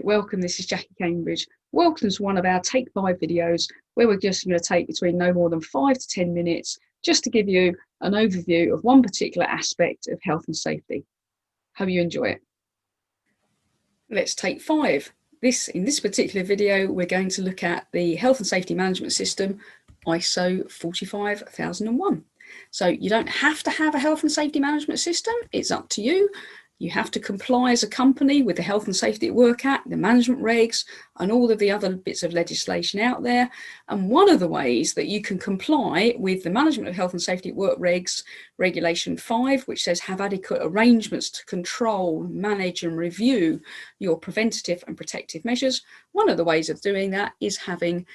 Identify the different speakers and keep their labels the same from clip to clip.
Speaker 1: welcome. This is Jackie Cambridge. Welcome to one of our Take 5 videos where we're just going to take between no more than 5 to 10 minutes just to give you an overview of one particular aspect of health and safety. Hope you enjoy it. Let's take 5. In this particular video, we're going to look at the Health and Safety Management System, ISO 45001. So you don't have to have a health and safety management system. It's up to you. You have to comply as a company with the Health and Safety at Work Act, the management regs, and all of the other bits of legislation out there. And one of the ways that you can comply with the Management of Health and Safety at Work regs, Regulation 5, which says have adequate arrangements to control, manage and review your preventative and protective measures. One of the ways of doing that is having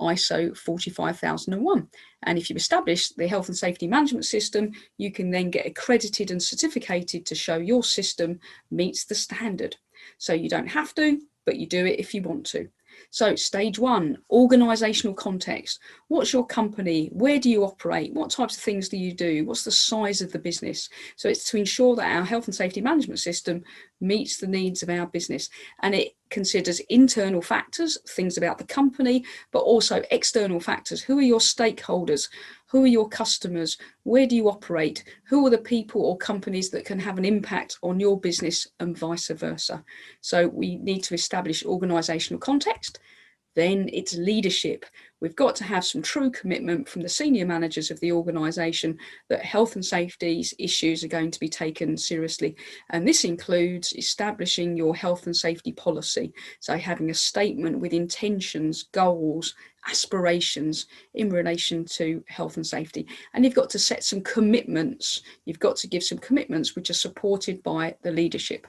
Speaker 1: ISO 45001. And if you establish the health and safety management system, you can then get accredited and certificated to show your system meets the standard. So you don't have to, but you do it if you want to. So stage 1, organisational context. What's your company? Where do you operate? What types of things do you do? What's the size of the business? So it's to ensure that our health and safety management system meets the needs of our business. And it considers internal factors, things about the company, but also external factors. Who are your stakeholders? Who are your customers? Where do you operate? Who are the people or companies that can have an impact on your business and vice versa? So we need to establish organisational context. Then it's leadership. We've got to have some true commitment from the senior managers of the organisation that health and safety issues are going to be taken seriously. And this includes establishing your health and safety policy. So having a statement with intentions, goals, aspirations in relation to health and safety. And you've got to set some commitments. You've got to give some commitments which are supported by the leadership.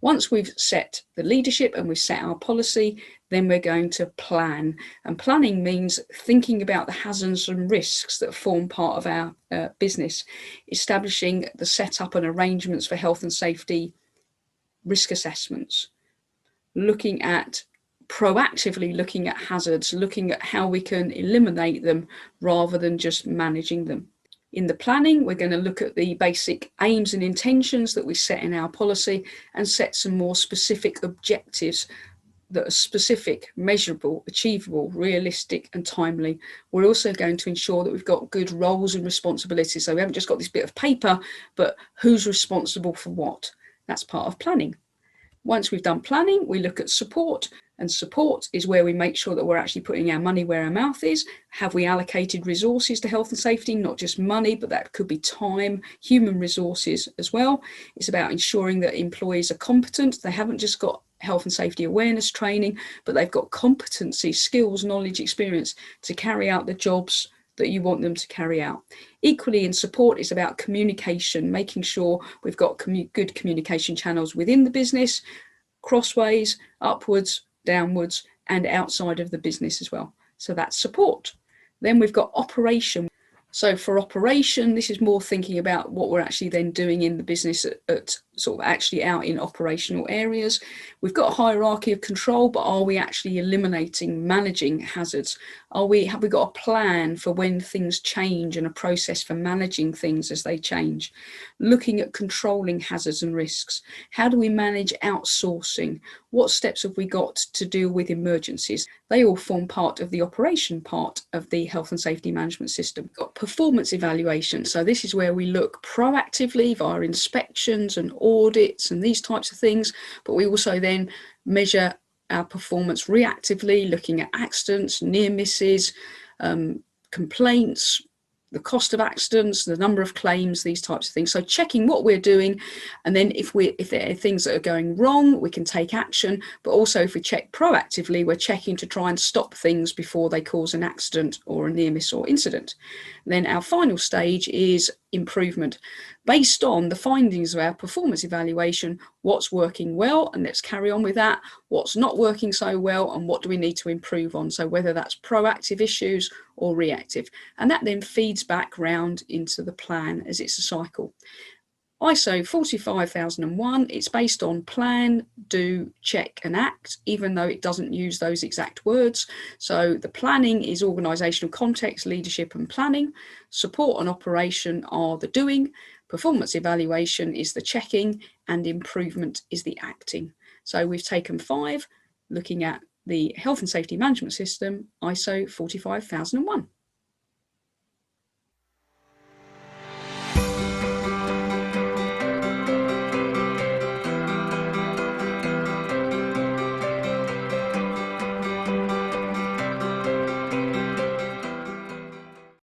Speaker 1: Once we've set the leadership and we've set our policy, then we're going to plan. And planning means thinking about the hazards and risks that form part of our business, establishing the setup and arrangements for health and safety risk assessments, proactively looking at hazards, looking at how we can eliminate them rather than just managing them. In the planning, we're going to look at the basic aims and intentions that we set in our policy and set some more specific objectives that are specific, measurable, achievable, realistic and timely. We're also going to ensure that we've got good roles and responsibilities. So we haven't just got this bit of paper, but who's responsible for what? That's part of planning. Once we've done planning, we look at support. And support is where we make sure that we're actually putting our money where our mouth is. Have we allocated resources to health and safety? Not just money, but that could be time, human resources as well. It's about ensuring that employees are competent. They haven't just got health and safety awareness training, but they've got competency, skills, knowledge, experience to carry out the jobs that you want them to carry out. Equally in support, it's about communication, making sure we've got good communication channels within the business, crossways, upwards, downwards and outside of the business as well. So that's support. Then we've got operation. So for operation, this is more thinking about what we're actually then doing in the business at sort of actually out in operational areas. We've got a hierarchy of control, but are we actually eliminating, managing hazards? Have we got a plan for when things change and a process for managing things as they change? Looking at controlling hazards and risks. How do we manage outsourcing? What steps have we got to deal with emergencies? They all form part of the operation part of the health and safety management system. We've got performance evaluation. So this is where we look proactively via inspections and audits and these types of things, but we also then measure our performance reactively, looking at accidents, near misses, complaints, the cost of accidents, the number of claims, these types of things. So checking what we're doing, and then if there are things that are going wrong, we can take action. But also if we check proactively, we're checking to try and stop things before they cause an accident or a near miss or incident. And then our final stage is improvement. Based on the findings of our performance evaluation, what's working well, and let's carry on with that, what's not working so well, and what do we need to improve on? So whether that's proactive issues or reactive. And that then feeds back round into the plan as it's a cycle. ISO 45001, it's based on plan, do, check and act, even though it doesn't use those exact words. So the planning is organisational context, leadership and planning. Support and operation are the doing. Performance evaluation is the checking and improvement is the acting. So we've taken 5, looking at the Health and Safety Management System, ISO 45001.